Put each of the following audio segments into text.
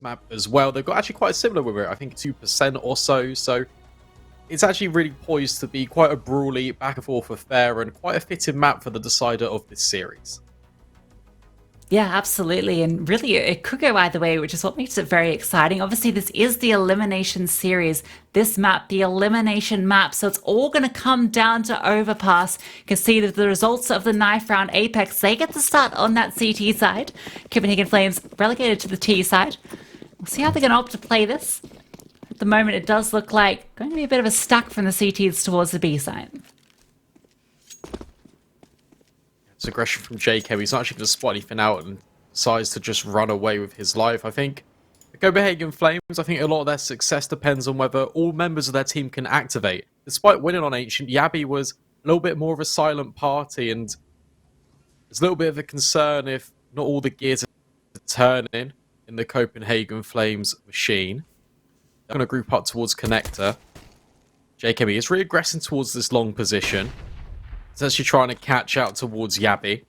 map as well. They've got actually quite similar with it. I think 2% or so. So it's actually really poised to be quite a brawly back and forth affair and quite a fitting map for the decider of this series. Yeah, absolutely. And really, it could go either way, which is what makes it very exciting. Obviously, this is the elimination series. This map, the elimination map. So it's all going to come down to Overpass. You can see that the results of the knife round Apeks, they get to start on that CT side. Copenhagen Flames relegated to the T side. We'll see how they're going to opt to play this. At the moment, it does look like going to be a bit of a stack from the CTs towards the B side. It's aggression from JK. He's not actually going to spot anything out and decides to just run away with his life. I think the Copenhagen Flames, I think a lot of their success depends on whether all members of their team can activate. Despite winning on Ancient, Yabby was a little bit more of a silent party, and there's a little bit of a concern if not all the gears are turning in the Copenhagen Flames machine. They're going to group up towards Connector. JKB is really aggressing towards this long position. He's actually trying to catch out towards Yabby.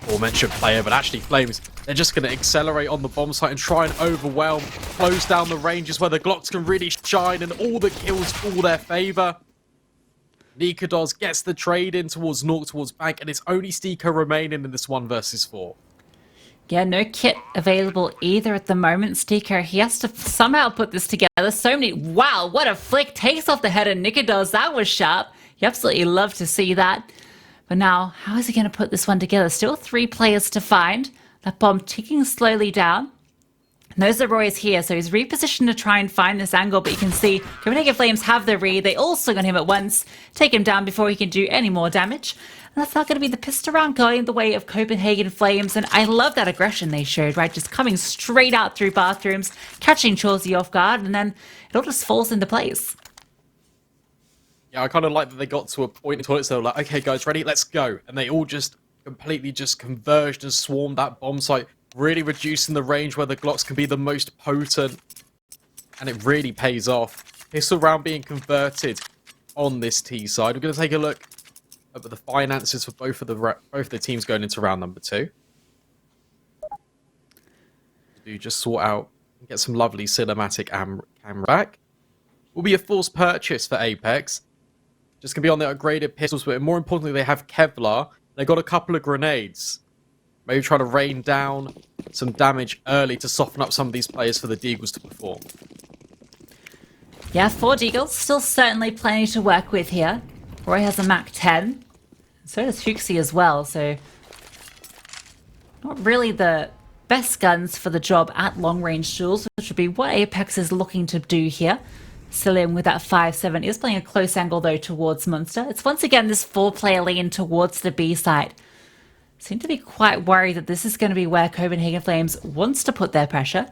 Aforementioned player, but actually Flames, they're just going to accelerate on the bomb site and try and overwhelm, close down the ranges where the Glocks can really shine and all the kills fall their favour. nicoodoz gets the trade in towards nawwk, towards Bank, and it's only STYKO remaining in this 1 versus 4. Yeah, no kit available either at the moment. STYKO, he has to somehow put this together. So many... Wow, what a flick. Takes off the head of nicoodoz. That was sharp. You absolutely love to see that. But now, how is he going to put this one together? Still 3 players to find. That bomb ticking slowly down. Knows the roeJ is here, so he's repositioned to try and find this angle. But you can see Copenhagen Flames have the read. They all swing on him at once. Take him down before he can do any more damage. And that's not going to be the pissed around going the way of Copenhagen Flames. And I love that aggression they showed, right? Just coming straight out through bathrooms, catching choreJ off guard, and then it all just falls into place. Yeah, I kind of like that they got to a point in the toilet, so they were like, okay, guys, ready? Let's go. And they all just completely just converged and swarmed that bomb site, really reducing the range where the Glocks can be the most potent. And it really pays off. Pistol round being converted on this T side. We're going to take a look at the finances for both of the teams going into round number 2. Do just sort out and get some lovely cinematic camera back. Will be a forced purchase for Apeks. Just going to be on the upgraded pistols, but more importantly, they have Kevlar. They got a couple of grenades. Maybe try to rain down some damage early to soften up some of these players for the Deagles to perform. Yeah, 4 Deagles. Still certainly plenty to work with here. roeJ has a Mach 10. So does roeJ as well, so not really the best guns for the job at long-range duels, which would be what Apeks is looking to do here. Cillian with that 5-7 is playing a close angle though towards Munster. It's once again this 4-player lean towards the B side. Seem to be quite worried that this is going to be where Copenhagen Flames wants to put their pressure.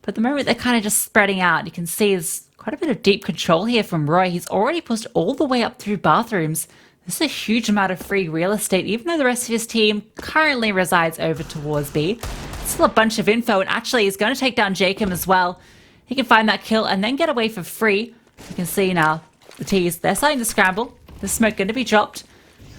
But at the moment they're kind of just spreading out. You can see there's quite a bit of deep control here from roeJ. He's already pushed all the way up through bathrooms. This is a huge amount of free real estate, even though the rest of his team currently resides over towards B. Still a bunch of info, and actually he's going to take down Jacob as well. He can find that kill and then get away for free. You can see now the T's, they're starting to scramble. The smoke going to be dropped.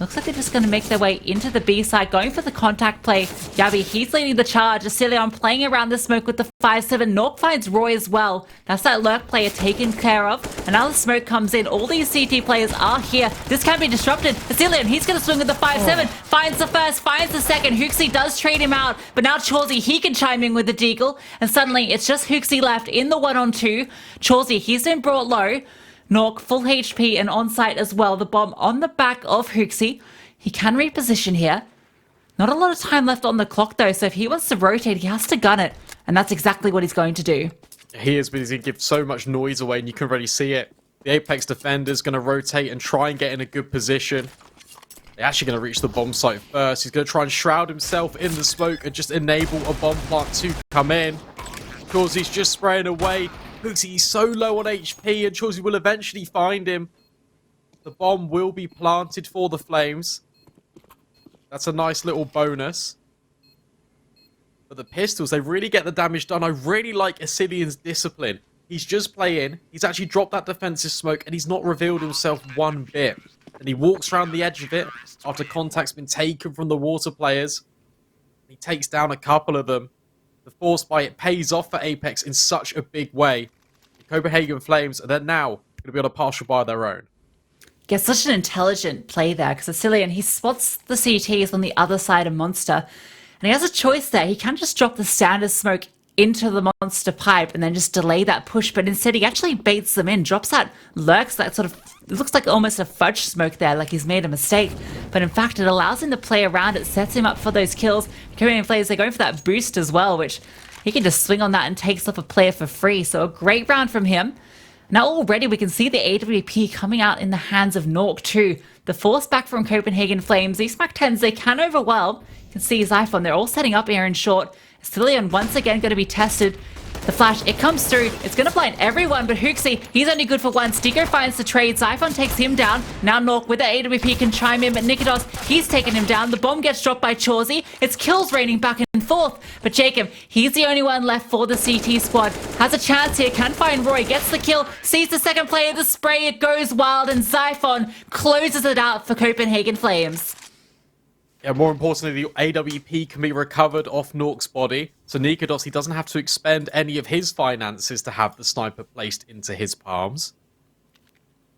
Looks like they're just going to make their way into the B side, going for the contact play. Yabby, he's leading the charge. Cillian playing around the smoke with the 5-7. nawwk finds roeJ as well. That's that lurk player taken care of. And now the smoke comes in. All these CT players are here. This can't be disrupted. Cillian, he's going to swing with the 5-7. Finds the first, finds the second. roeJ does trade him out. But now choreJ, he can chime in with the deagle. And suddenly it's just roeJ left in the 1-on-2. choreJ, he's been brought low. nawwk, full HP and on site as well. The bomb on the back of roeJ. He can reposition here. Not a lot of time left on the clock though, so if he wants to rotate, he has to gun it. And that's exactly what he's going to do. He is, but he's going to give so much noise away, and you can really see it. The Apeks defender's going to rotate and try and get in a good position. They're actually going to reach the bomb site first. He's going to try and shroud himself in the smoke and just enable a bomb plant to come in. Because he's just spraying away. He's so low on HP, and choreJ will eventually find him. The bomb will be planted for the Flames. That's a nice little bonus. But the pistols, they really get the damage done. I really like Cillian's discipline. He's just playing. He's actually dropped that defensive smoke, and he's not revealed himself one bit. And he walks around the edge of it after contact's been taken from the water players. He takes down a couple of them. The force buy, it pays off for Apeks in such a big way. The Copenhagen Flames, they're now going to be on a partial buy of their own. Yeah, such an intelligent play there, because Asilian, he spots the CTs on the other side of Monster, and he has a choice there. He can just drop the standard smoke into the Monster pipe and then just delay that push, but instead he actually baits them in, drops that lurks, that sort of, it looks like almost a fudge smoke there, like he's made a mistake, but in fact it allows him to play around, it sets him up for those kills. Korean players, they're going for that boost as well, which he can just swing on that and takes off a player for free, so a great round from him. Now already we can see the AWP coming out in the hands of nawwk too. The force back from Copenhagen Flames. These Mac 10s, they can overwhelm. You can see Zyphon, they're all setting up here in short. Asilian once again going to be tested. The flash, it comes through. It's going to blind everyone, but roeJ, he's only good for one. STYKO finds the trade. Zyphon takes him down. Now nawwk with the AWP can chime in, but nicoodoz, he's taken him down. The bomb gets dropped by roeJ. It's kills raining back and forth, but Jacob, he's the only one left for the CT squad. Has a chance here, can find roeJ, gets the kill, sees the second player, the spray, it goes wild, and Zyphon closes it out for Copenhagen Flames. Yeah, more importantly, the AWP can be recovered off nawwk's body, so nicoodoz, he doesn't have to expend any of his finances to have the sniper placed into his palms.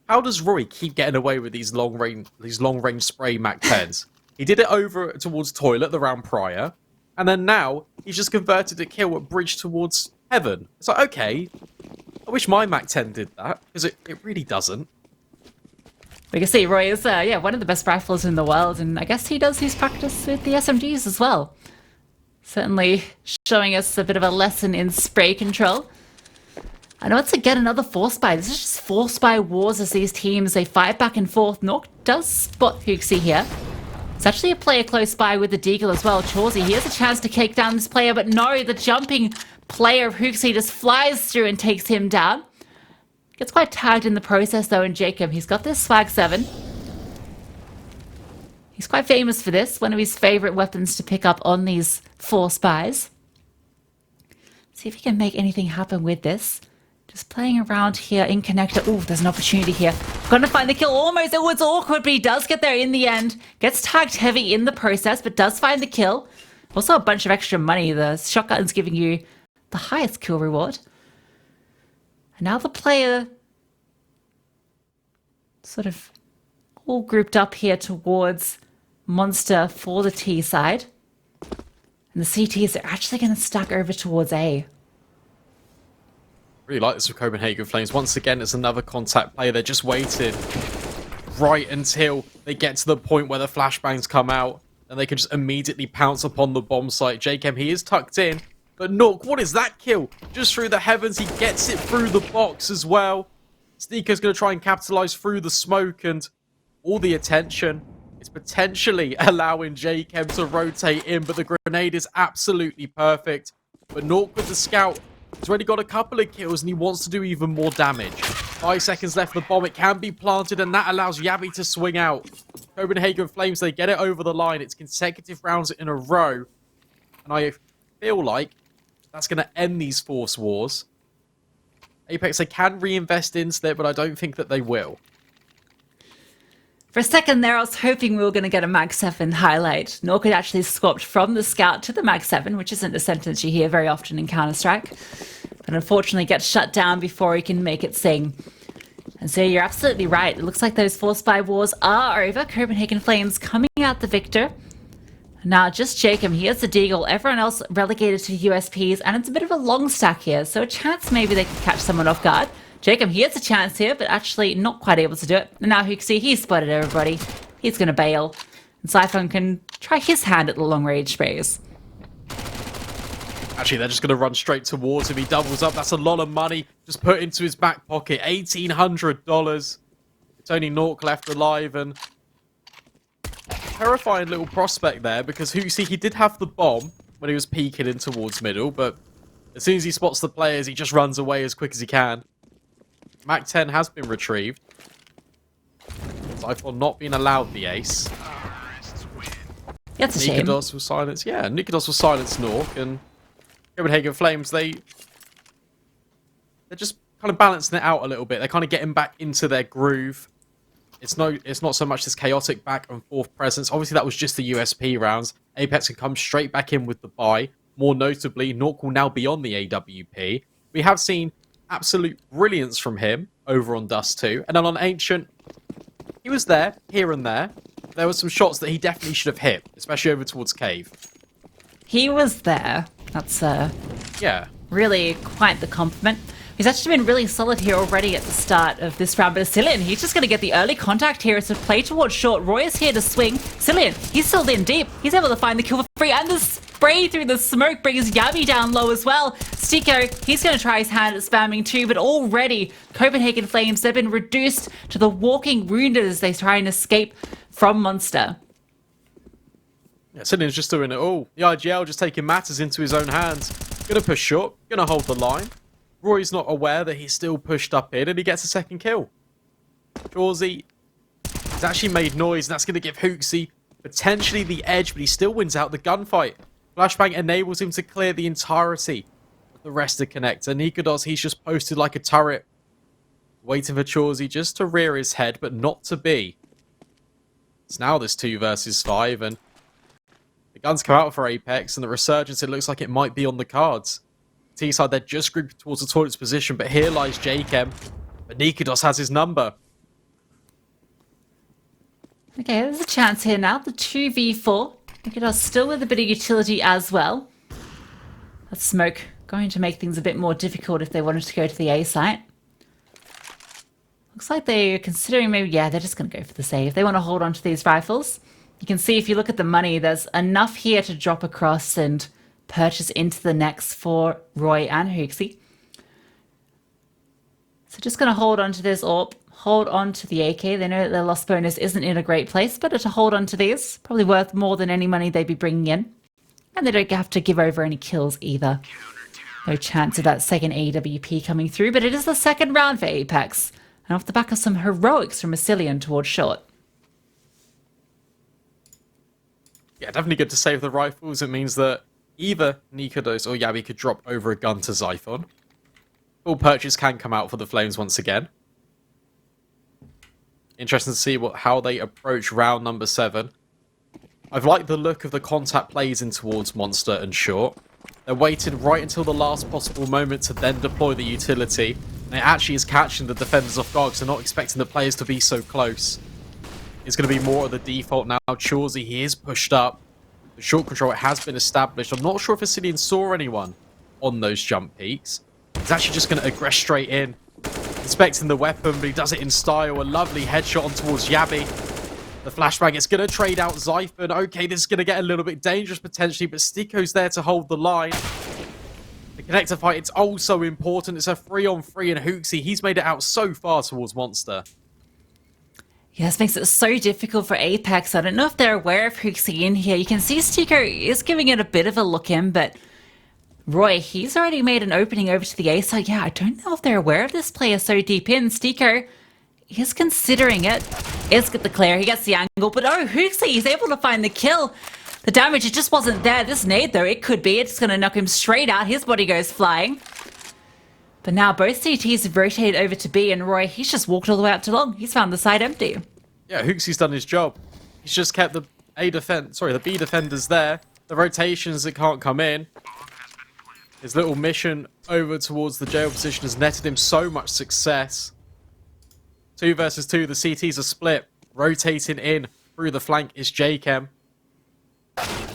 How does roeJ keep getting away with these long range spray Mac 10s? He did it over towards toilet the round prior, and then now he's just converted a kill at bridge towards heaven. It's like, okay, I wish my Mac 10 did that, because it really doesn't. We can see roeJ is one of the best rifles in the world, and I guess he does his practice with the SMGs as well. Certainly showing us a bit of a lesson in spray control. And once again, another force buy. This is just force buy wars as these teams, they fight back and forth. nawwk does spot roeJ here. It's actually a player close by with the deagle as well. roeJ, he has a chance to take down this player, but no, the jumping player of roeJ just flies through and takes him down. Gets quite tagged in the process though, and Jacob, he's got this swag 7. He's quite famous for this, one of his favourite weapons to pick up on these force buys. See if he can make anything happen with this. Just playing around here in connector. Oh, there's an opportunity here. Gonna find the kill almost. Oh, it's awkward, but he does get there in the end. Gets tagged heavy in the process, but does find the kill. Also a bunch of extra money. The shotgun's giving you the highest kill reward. And now the player sort of all grouped up here towards Monster for the T side. And the CTs are actually going to stack over towards A. Really like this with Copenhagen Flames. Once again, it's another contact play. They're just waiting right until they get to the point where the flashbangs come out, and they can just immediately pounce upon the bomb site. JKM, he is tucked in. But nawwk, what is that kill? Just through the heavens, he gets it through the box as well. STYKO's going to try and capitalize through the smoke, and all the attention is potentially allowing JKM to rotate in, but the grenade is absolutely perfect. But nawwk with the scout, he's already got a couple of kills, and he wants to do even more damage. 5 seconds left for the bomb. It can be planted, and that allows Yabby to swing out. Copenhagen Flames, they get it over the line. It's consecutive rounds in a row, and I feel like that's going to end these force wars. Apeks, they can reinvest into it, but I don't think that they will. For a second there, I was hoping we were going to get a Mag 7 highlight. nawwk had actually swapped from the Scout to the Mag 7, which isn't a sentence you hear very often in Counter-Strike. But unfortunately gets shut down before he can make it sing. And so you're absolutely right. It looks like those force buy wars are over. Copenhagen Flames coming out the victor. Now, just Jacob, he has the deagle. Everyone else relegated to USPs, and it's a bit of a long stack here, so a chance maybe they could catch someone off guard. Jacob, he has a chance here, but actually not quite able to do it. And now you can see he's spotted everybody. He's going to bail. And Zyphon can try his hand at the long-range sprays. Actually, they're just going to run straight towards him. He doubles up. That's a lot of money just put into his back pocket. $1,800. It's only nawwk left alive, and terrifying little prospect there, because roeJ, he did have the bomb when he was peeking in towards middle, but as soon as he spots the players, he just runs away as quick as he can. Mac 10 has been retrieved. Zyphon not being allowed the ace. That's a shame. nicoodoz will silence. Yeah, nicoodoz will silence nawwk, and Copenhagen Flames, they're just kind of balancing it out a little bit. They're kind of getting back into their groove. It's not so much this chaotic back and forth presence. Obviously, that was just the USP rounds. Apeks can come straight back in with the buy. More notably, nawwk will now be on the AWP. We have seen absolute brilliance from him over on Dust 2. And then on Ancient, he was there, here and there. There were some shots that he definitely should have hit, especially over towards Cave. He was there. That's Yeah. really quite the compliment. He's actually been really solid here already at the start of this round, but Cillian, he's just going to get the early contact here. It's a play towards short. roeJ is here to swing. Cillian, he's still in deep. He's able to find the kill for free, and the spray through the smoke brings Yabby down low as well. STYKO, he's going to try his hand at spamming too, but already Copenhagen Flames, they've been reduced to the walking wounded as they try and escape from Monster. Yeah, Cillian's just doing it all. The IGL just taking matters into his own hands. Gonna push short, gonna hold the line. roy's not aware that he's still pushed up in, and he gets a second kill. jawzy has actually made noise, and that's going to give hootz potentially the edge, but he still wins out the gunfight. Flashbang enables him to clear the entirety of the rest of connector. nicoodoz, he's just posted like a turret, waiting for jawzy just to rear his head, but not to be. It's now this 2 versus 5, and the guns come out for Apeks, and the resurgence, it looks like it might be on the cards. T-side, they're just grouped towards the toilet's position, but here lies JChem. But nicoodoz has his number. Okay, there's a chance here now. The 2v4. nicoodoz still with a bit of utility as well. That smoke going to make things a bit more difficult if they wanted to go to the A site. Looks like they're considering maybe, yeah, they're just going to go for the save. They want to hold on to these rifles. You can see if you look at the money, there's enough here to drop across and purchase into the next for roeJ and hootz. So just going to hold on to this AWP, hold on to the AK. They know that their loss bonus isn't in a great place, but to hold on to these, probably worth more than any money they'd be bringing in. And they don't have to give over any kills either. No chance of that second AWP coming through, but it is the second round for Apeks. And off the back of some heroics from Cillian towards short. Yeah, definitely good to save the rifles. It means that either nicoodoz or Yabby could drop over a gun to Zyphon. Full purchase can come out for the Flames once again. Interesting to see how they approach round number 7. I've liked the look of the contact plays in towards Monster and Short. They're waiting right until the last possible moment to then deploy the utility. And it actually is catching the defenders off guard because they're not expecting the players to be so close. It's going to be more of the default now. jawzy, he is pushed up. The short control, it has been established. I'm not sure if Cillian saw anyone on those jump peaks. He's actually just going to aggress straight in. Inspecting the weapon, but he does it in style. A lovely headshot on towards Yabby. The flashbang, it's going to trade out Zyphon. Okay, this is going to get a little bit dangerous potentially, but STYKO's there to hold the line. The connector fight, it's also important. It's a 3-on-3, and hootz, he's made it out so far towards Monster. Yeah, this makes it so difficult for Apeks. I don't know if they're aware of hootz in here. You can see STYKO is giving it a bit of a look in, but roeJ, he's already made an opening over to the A side. Yeah, I don't know if they're aware of this player so deep in. STYKO is considering it. Is get the clear. He gets the angle, but oh, hootz, he's able to find the kill. The damage, it just wasn't there. This nade, though, it could be. It's going to knock him straight out. His body goes flying. But now both CTs have rotated over to B, and roeJ, he's just walked all the way out to long. He's found the side empty. Yeah, hootz, done his job. He's just kept the the B defenders there. The rotations that can't come in. His little mission over towards the jail position has netted him so much success. 2 versus 2, the CTs are split. Rotating in through the flank is JChem.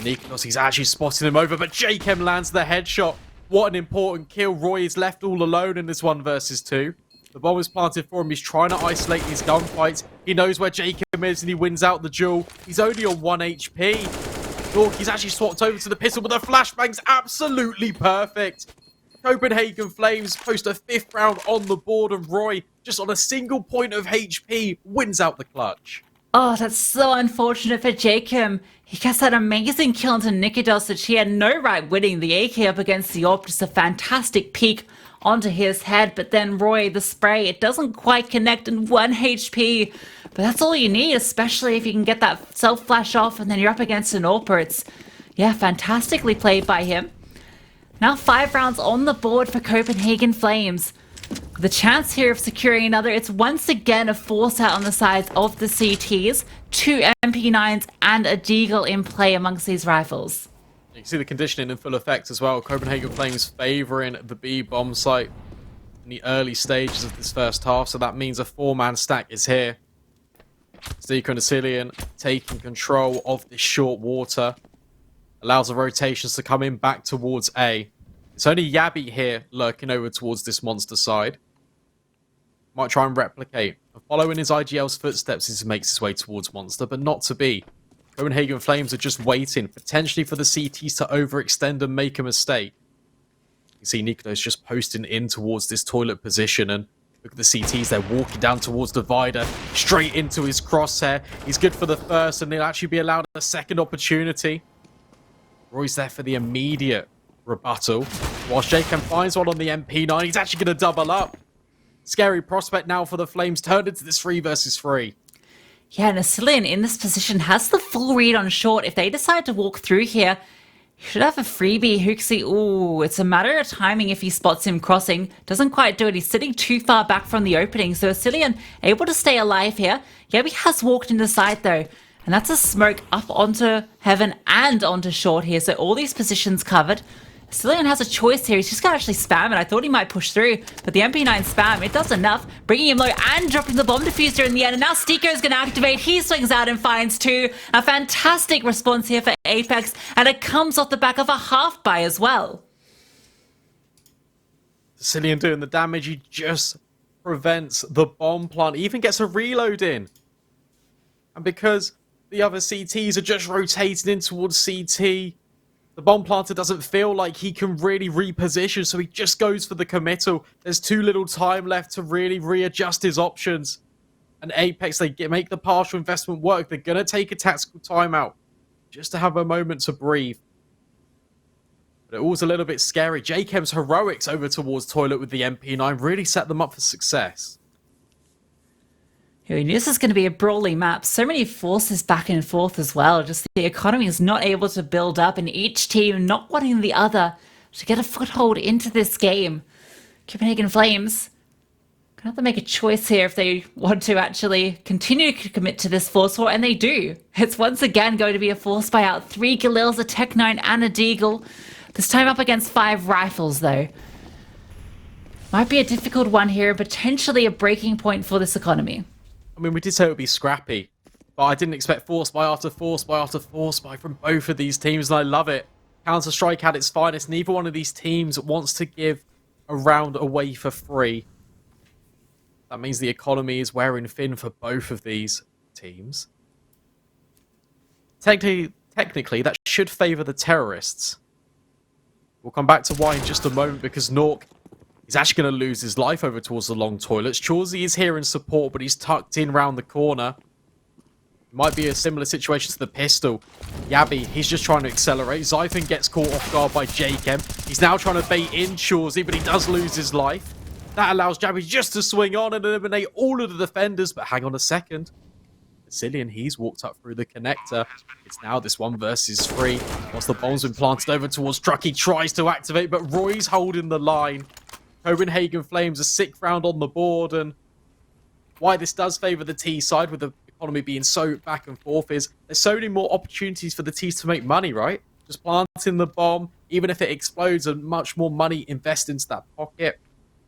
nicoodoz, he's actually spotting him over, but JChem lands the headshot. What an important kill. roeJ is left all alone in this 1 versus 2. The bomb is planted for him. He's trying to isolate these gunfights. He knows where JChem is, and he wins out the duel. He's only on 1 HP. nawwk, he's actually swapped over to the pistol, but the flashbang's absolutely perfect. Copenhagen Flames post a 5th round on the board, and roeJ, just on a single point of HP, wins out the clutch. Oh, that's so unfortunate for JChem. He gets that amazing kill into nicoodoz that he had no right winning. The AK up against the AWP, just a fantastic peek onto his head. But then roeJ, the spray, it doesn't quite connect in 1 HP. But that's all you need, especially if you can get that self-flash off and then you're up against an AWPer. It's, yeah, fantastically played by him. Now 5 rounds on the board for Copenhagen Flames. The chance here of securing another, it's once again a force out on the sides of the CTs. 2 MP9s and a deagle in play amongst these rifles. You can see the conditioning in full effect as well. Copenhagen Flames favouring the B bomb site in the early stages of this first half, so that means a 4-man stack is here. STYKO and Asilian taking control of this short water. Allows the rotations to come in back towards A. It's only Yabby here lurking over towards this monster side. Might try and replicate. Following his IGL's footsteps as he makes his way towards monster, but not to be. Copenhagen Flames are just waiting, potentially for the CTs to overextend and make a mistake. You see nicoodoz just posting in towards this toilet position, and look at the CTs, they're walking down towards Divider, straight into his crosshair. He's good for the first, and he'll actually be allowed a second opportunity. roeJ's there for the immediate rebuttal. Whilst JChem finds one on the MP9, he's actually going to double up. Scary prospect now for the Flames, turned into this 3 versus 3. Yeah, and Asilian in this position has the full read on short. If they decide to walk through here, he should have a freebie. hooXi, ooh, it's a matter of timing if he spots him crossing. Doesn't quite do it. He's sitting too far back from the opening. So Asilian able to stay alive here. Yabby has walked into side though. And that's a smoke up onto Heaven and onto short here. So all these positions covered. Asilian has a choice here. He's just going to actually spam it. I thought he might push through, but the MP9 spam, it does enough. Bringing him low and dropping the bomb diffuser in the end. And now STYKO is going to activate. He swings out and finds 2. A fantastic response here for Apeks. And it comes off the back of a half buy as well. Asilian doing the damage. He just prevents the bomb plant. He even gets a reload in. And because the other CTs are just rotating in towards CT, the bomb planter doesn't feel like he can really reposition, so he just goes for the committal. There's too little time left to really readjust his options. And Apeks, they make the partial investment work. They're going to take a tactical timeout just to have a moment to breathe. But it was a little bit scary. JChem's heroics over towards toilet with the MP9 really set them up for success. We knew this is going to be a brawly map. So many forces back and forth as well. Just the economy is not able to build up, and each team not wanting the other to get a foothold into this game. Copenhagen Flames gonna have to make a choice here if they want to actually continue to commit to this force war, and they do. It's once again going to be a force buyout. 3 Galils, a Tech 9 and a Deagle. This time up against 5 rifles though. Might be a difficult one here, potentially a breaking point for this economy. I mean, we did say it would be scrappy, but I didn't expect force buy after force buy after force buy from both of these teams, and I love it. Counter-Strike at its finest. Neither one of these teams wants to give a round away for free. That means the economy is wearing thin for both of these teams. Technically, that should favour the terrorists. We'll come back to why in just a moment, because nawwk, he's actually going to lose his life over towards the long toilets. chawsey is here in support, but he's tucked in round the corner. Might be a similar situation to the pistol. Yabby, he's just trying to accelerate. Zyphon gets caught off guard by JChem. He's now trying to bait in chawsey, but he does lose his life. That allows Yabby just to swing on and eliminate all of the defenders. But hang on a second. Asilian, he's walked up through the connector. It's now this 1 versus 3. Once the bomb's been planted over towards Truck, he tries to activate, but roy's holding the line. Copenhagen Flames a 6th round on the board, and why this does favour the T side with the economy being so back and forth is there's so many more opportunities for the T's to make money, right? Just planting the bomb, even if it explodes, and much more money invested into that pocket.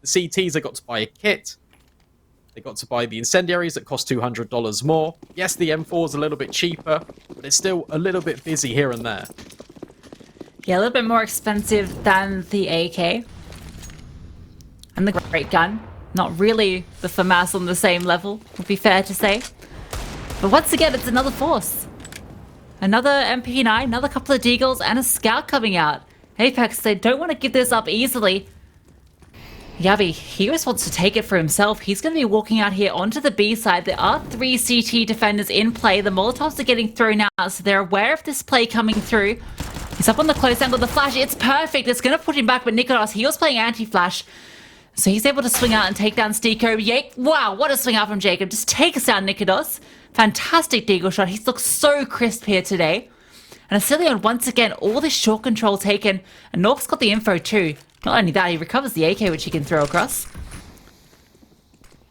The CTs, they got to buy a kit. They got to buy the incendiaries that cost $200 more. Yes, the M4 is a little bit cheaper, but it's still a little bit busy here and there. Yeah, a little bit more expensive than the AK. And the great gun. Not really the FAMAS on the same level, would be fair to say. But once again, it's another force. Another MP9, another couple of Deagles, and a Scout coming out. Apeks, they don't want to give this up easily. Yabby, he just wants to take it for himself. He's going to be walking out here onto the B side. There are 3 CT defenders in play. The Molotovs are getting thrown out, so they're aware of this play coming through. He's up on the close angle. The flash, it's perfect. It's going to put him back, but nicoodoz, he was playing anti-flash. So he's able to swing out and take down STYKO. Wow, what a swing out from Jacob. Just take us down, nicoodoz. Fantastic Deagle shot. He looks so crisp here today. And Asilian, once again, all this short control taken. And nawwk's got the info too. Not only that, he recovers the AK, which he can throw across.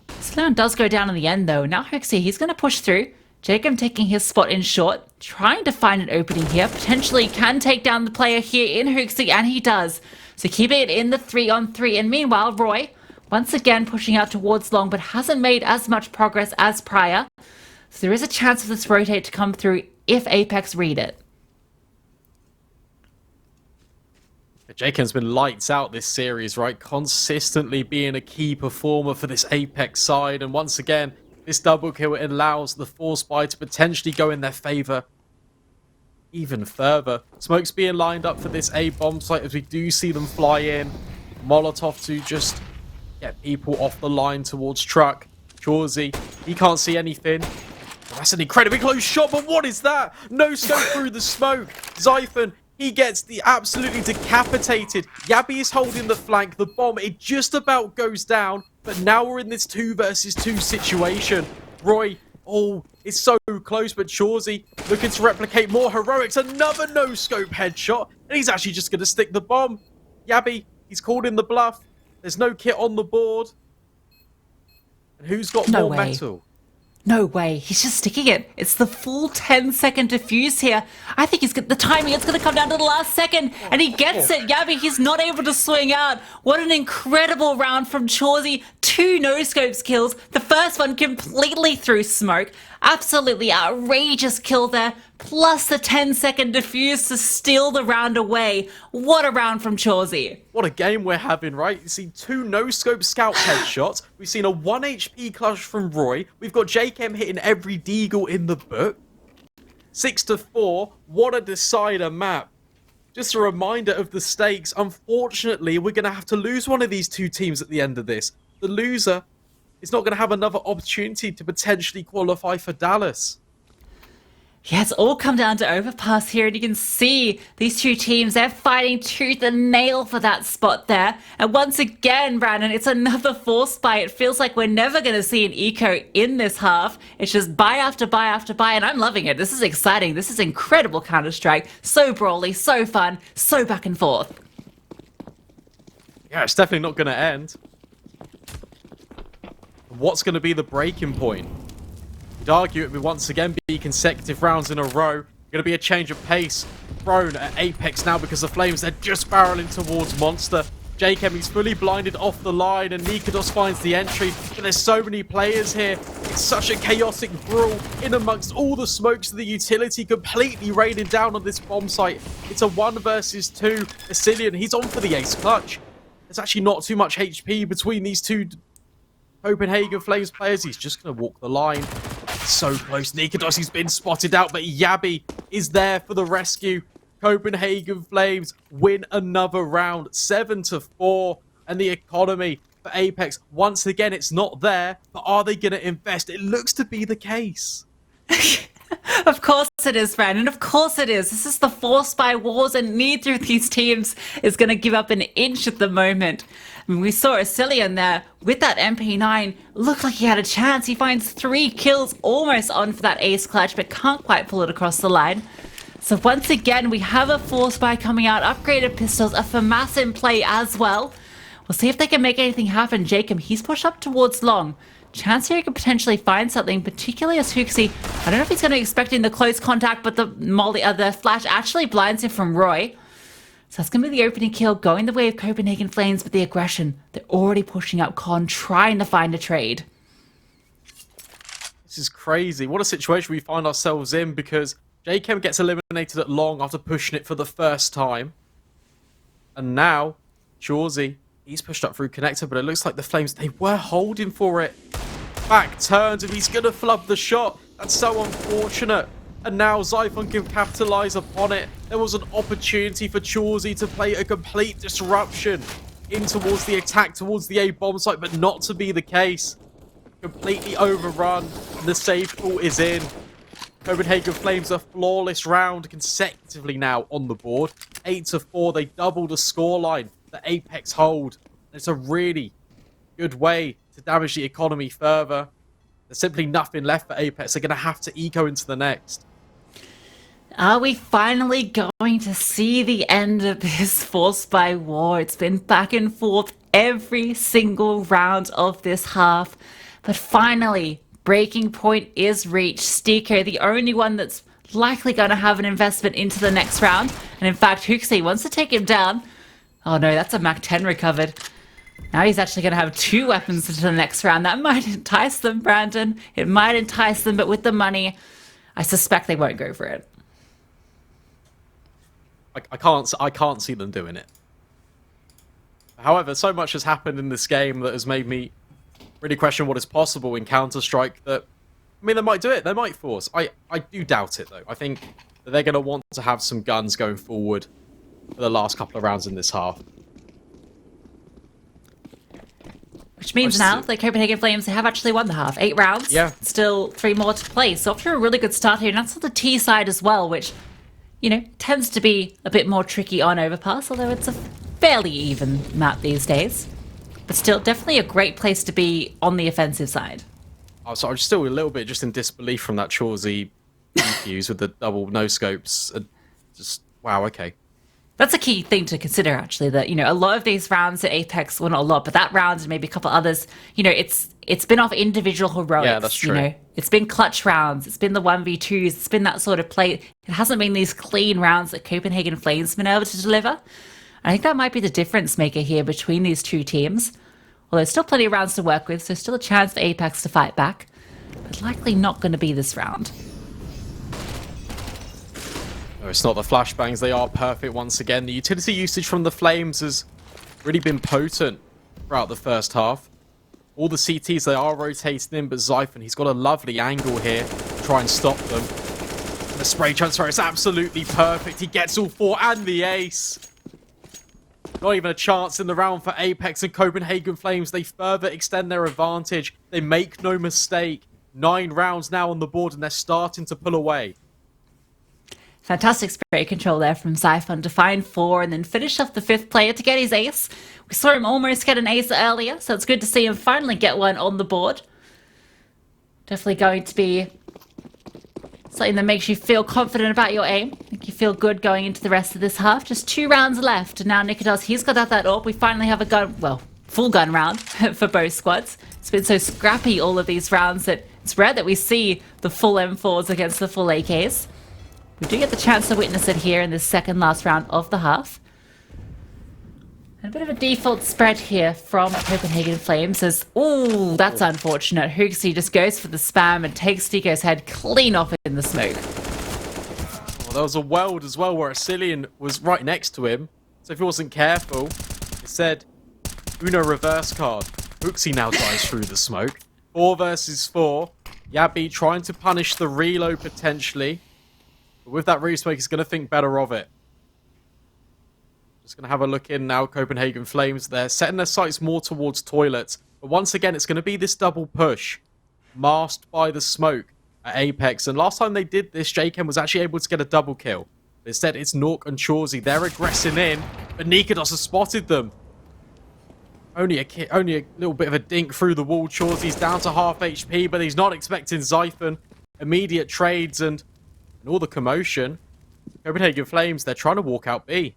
Asilian does go down in the end, though. Now hooXi, he's going to push through. Jacob taking his spot in short. trying to find an opening here. Potentially can take down the player here in hookzy, and he does. So keeping it in the 3-on-3. And meanwhile, roeJ, once again pushing out towards long, but hasn't made as much progress as prior. So there is a chance for this rotate to come through if Apeks read it. JK's been lights out this series, right? Consistently being a key performer for this Apeks side. And once again, this double kill allows the force buy to potentially go in their favor even further. Smoke's being lined up for this A bomb site as we do see them fly in. Molotov to just get people off the line towards truck. chorzy, he can't see anything. That's an incredibly close shot, but what is that? No scope through the smoke. Zyphon, he gets the absolutely decapitated. Yabby is holding the flank. The bomb, it just about goes down. But now we're in this 2 versus 2 situation. roeJ, oh, it's so close, but chorzy looking to replicate more heroics. Another no-scope headshot. And he's actually just going to stick the bomb. Yabby, he's called in the bluff. There's no kit on the board. And who's got more metal? No way. He's just sticking it. It's the full 10-second defuse here. I think he's got the timing. It's going to come down to the last second. And he gets it. Yabby, he's not able to swing out. What an incredible round from chorzy. 2 no-scopes kills. The first one completely through smoke. Absolutely outrageous kill there. Plus the 10-second defuse to steal the round away. What a round from chorzy. What a game we're having, right? You've seen 2 no-scope scout headshots. We've seen a 1 HP clutch from roeJ. We've got JKM hitting every deagle in the book. 6-4. What a decider map. Just a reminder of the stakes. Unfortunately, we're going to have to lose one of these 2 teams at the end of this. The loser is not going to have another opportunity to potentially qualify for Dallas. Yeah, it's all come down to Overpass here, and you can see these 2 teams, they're fighting tooth and nail for that spot there. And once again, Brandon, it's another force buy. It feels like we're never going to see an eco in this half. It's just buy after buy after buy, and I'm loving it. This is exciting. This is incredible Counter-Strike. So brawly, so fun, so back and forth. Yeah, it's definitely not going to end. What's going to be the breaking point? You'd argue it would once again be consecutive rounds in a row. Going to be a change of pace thrown at Apeks now because the Flames, they're just barreling towards Monster. JKM, he's fully blinded off the line and nicoodoz finds the entry. But there's so many players here. It's such a chaotic brawl in amongst all the smokes of the utility, completely raining down on this bomb site. It's a 1 versus 2. Asilian, he's on for the ace clutch. There's actually not too much HP between these 2 Copenhagen Flames players. He's just going to walk the line. So close. nicoodoz, he's been spotted out, but Yabby is there for the rescue. Copenhagen Flames win another round, 7-4. And the economy for Apeks, once again, it's not there. But are they going to invest? It looks to be the case. Of course it is, Brandon. Of course it is. This is the force by wars, and neither of these teams is going to give up an inch at the moment. I mean, we saw Asilian there with that MP9. Looked like he had a chance. He finds 3 kills, almost on for that ace clutch, but can't quite pull it across the line. So once again, we have a force buy coming out. Upgraded pistols, a FAMAS in play as well. We'll see if they can make anything happen. Jacob, he's pushed up towards long. Chance here he could potentially find something, particularly as hookzy. I don't know if he's going to be expecting the close contact, but the flash actually blinds him from roeJ. So that's going to be the opening kill, going the way of Copenhagen Flames, but the aggression. They're already pushing up Con, trying to find a trade. This is crazy. What a situation we find ourselves in, because JKM gets eliminated at long after pushing it for the first time. And now, chorzy, he's pushed up through connector, but it looks like the Flames, they were holding for it. Back turns, and he's going to flub the shot. That's so unfortunate. And now Zyphon can capitalize upon it. There was an opportunity for chorzy to play a complete disruption in towards the attack, towards the A bomb site, but not to be the case. Completely overrun. The save call is in. Copenhagen Flames a flawless round consecutively now on the board. 8-4. They double the scoreline. The Apeks hold. It's a really good way to damage the economy further. There's simply nothing left for Apeks. They're going to have to eco into the next. Are we finally going to see the end of this force by war? It's been back and forth every single round of this half. But finally, breaking point is reached. STYKO, the only one that's likely going to have an investment into the next round. And in fact, hooJ wants to take him down. Oh no, that's a Mach 10 recovered. Now he's actually going to have 2 weapons into the next round. That might entice them, Brandon. It might entice them, but with the money, I suspect they won't go for it. I can't see them doing it. However, so much has happened in this game that has made me really question what is possible in Counter-Strike that, I mean, they might do it. They might force. I do doubt it, though. I think that they're going to want to have some guns going forward for the last couple of rounds in this half. Which means now the Copenhagen Flames have actually won the half. 8 rounds. Yeah. Still 3 more to play. So after a really good start here, and that's on the T side as well, which, you know, tends to be a bit more tricky on Overpass, although it's a fairly even map these days. But still, definitely a great place to be on the offensive side. Oh, so I'm still a little bit just in disbelief from that chorzy defuse with the double no-scopes. Just, wow, okay. That's a key thing to consider, actually, that, you know, a lot of these rounds at Apeks, well, not a lot, but that round and maybe a couple others, you know, it's been off individual heroics. Yeah, that's true. You know, it's been clutch rounds, it's been the 1v2s, it's been that sort of play. It hasn't been these clean rounds that Copenhagen Flames have been able to deliver. I think that might be the difference maker here between these two teams. Although there's still plenty of rounds to work with, so still a chance for Apeks to fight back. But likely not going to be this round. No, it's not the flashbangs. They are perfect once again. The utility usage from the Flames has really been potent throughout the first half. All the CTs, they are rotating in, but Zyphon, he's got a lovely angle here to try and stop them. The spray transfer is absolutely perfect. He gets all 4 and the ace. Not even a chance in the round for Apeks and Copenhagen Flames. They further extend their advantage. They make no mistake. 9 rounds now on the board, and they're starting to pull away. Fantastic spray control there from Zyphon to find 4 and then finish off the 5th player to get his ace. We saw him almost get an ace earlier, so it's good to see him finally get one on the board. Definitely going to be something that makes you feel confident about your aim. I think you feel good going into the rest of this half. Just 2 rounds left, and now nicoodoz, he's got that up. We finally have a gun, well, full gun round for both squads. It's been so scrappy all of these rounds that it's rare that we see the full M4s against the full AKs. We do get the chance to witness it here in this second last round of the half. And a bit of a default spread here from Copenhagen Flames as, ooh, that's unfortunate. hooJ just goes for the spam and takes STYKO's head clean off in the smoke. Well, there was a weld as well where Asilian was right next to him. So if he wasn't careful, he said, Uno reverse card. hooJ now dies through the smoke. 4 versus 4. Yabi trying to punish the reload potentially. But with that resmoke, he's going to think better of it. Just going to have a look in now. Copenhagen Flames. They're setting their sights more towards toilets. But once again, it's going to be this double push. Masked by the smoke at Apeks. And last time they did this, JChem was actually able to get a double kill. Instead, it's nawwk and chorzy. They're aggressing in. But nicoodoz has spotted them. Only a little bit of a dink through the wall. chory's down to half HP, but he's not expecting Zyphon. Immediate trades and all the commotion. Copenhagen Flames, they're trying to walk out B.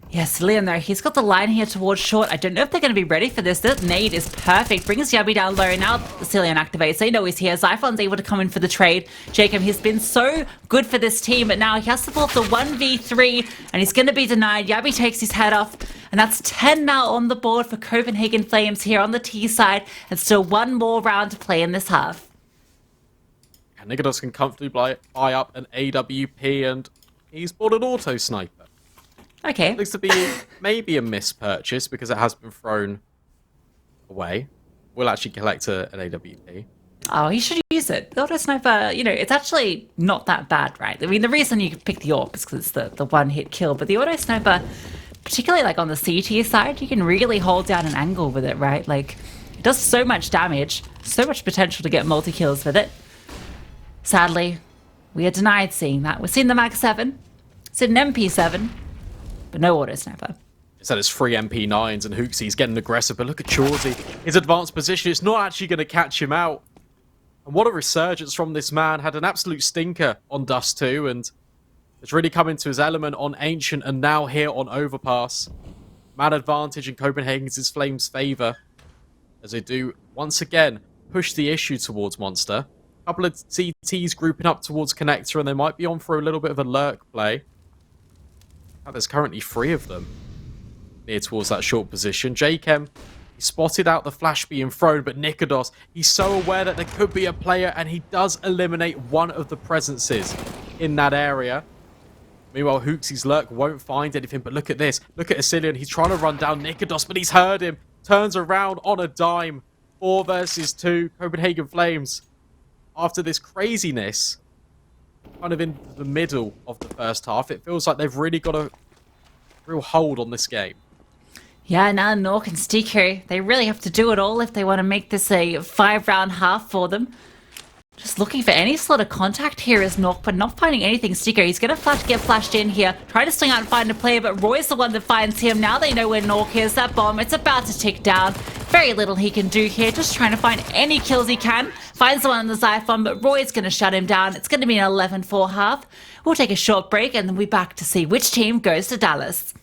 Yes, Leon there, he's got the line here towards short. I don't know if they're going to be ready for this. That nade is perfect. Brings Yabi down low. Now Cillian activates. They know he's here. Zyphon's able to come in for the trade. Jacob, he's been so good for this team, but now he has to pull off the 1v3, and he's going to be denied. Yabi takes his head off, and that's 10 now on the board for Copenhagen Flames here on the T side, and still 1 more round to play in this half. And nicoodoz can comfortably buy up an AWP, and he's bought an auto sniper. Okay. Looks to be maybe a mispurchase because it has been thrown away. We'll actually collect an AWP. Oh, he should use it. The auto sniper, you know, it's actually not that bad, right? I mean, the reason you pick the AWP is because it's the one-hit kill, but the auto sniper, particularly like on the CT side, you can really hold down an angle with it, right? Like, it does so much damage, so much potential to get multi-kills with it. Sadly, we are denied seeing that. We've seen the Mag 7, seen an MP7, but no auto sniper. Instead, it's 3 MP9s, and hooksy's getting aggressive. But look at chorzy. His advanced position, it's not actually going to catch him out. And what a resurgence from this man. Had an absolute stinker on Dust 2, and it's really come into his element on Ancient, and now here on Overpass. Man advantage in Copenhagen's Flames' favour, as they do, once again, push the issue towards Monster. Couple of CTs grouping up towards Connector, and they might be on for a little bit of a lurk play. There's currently 3 of them near towards that short position. JChem, he spotted out the flash being thrown, but nicoodoz, he's so aware that there could be a player, and he does eliminate one of the presences in that area. Meanwhile, hooksy's lurk won't find anything, but look at this. Look at Asilian. He's trying to run down nicoodoz, but he's heard him. Turns around on a dime. 4 versus 2. Copenhagen Flames, after this craziness, kind of in the middle of the first half, it feels like they've really got a real hold on this game. Yeah, now nawwk and STYKO, they really have to do it all if they want to make this a 5-round half for them. Just looking for any sort of contact here is nawwk, but not finding anything. STYKO, he's going to get flashed in here. Try to swing out and find a player, but roy's the one that finds him. Now they know where nawwk is. That bomb, it's about to tick down. Very little he can do here. Just trying to find any kills he can. Finds the one on the Zyphon, but roy's going to shut him down. It's going to be an 11-4 half. We'll take a short break, and then we'll be back to see which team goes to Dallas.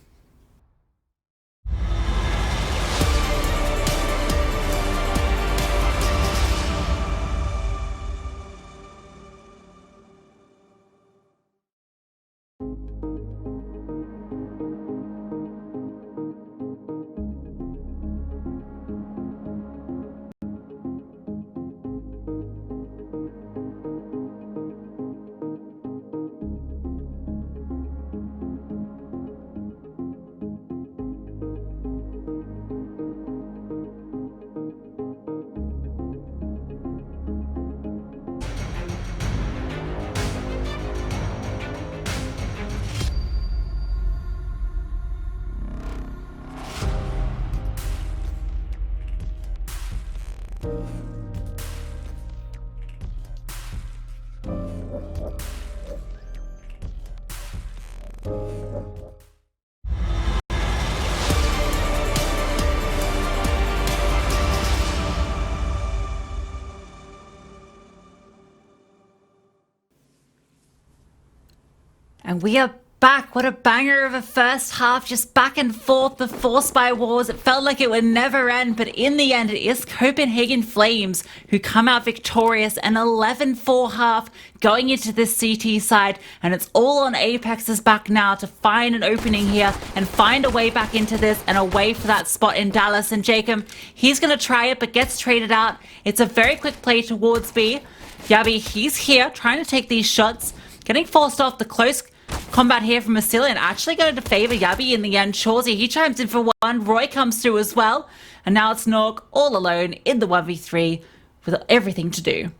And we are back. What a banger of a first half, just back and forth, the force by wars. It felt like it would never end, but in the end, it is Copenhagen Flames who come out victorious, an 11-4 half going into this CT side, and it's all on Apex's back now to find an opening here and find a way back into this and a way for that spot in Dallas. And Jacob, he's going to try it, but gets traded out. It's a very quick play towards B. Yabi, he's here trying to take these shots, getting forced off. The close combat here from Asilian actually going to favor Yabi in the end. Shawsy, he chimes in for one. roy comes through as well. And now it's nawwk all alone in the 1v3 with everything to do.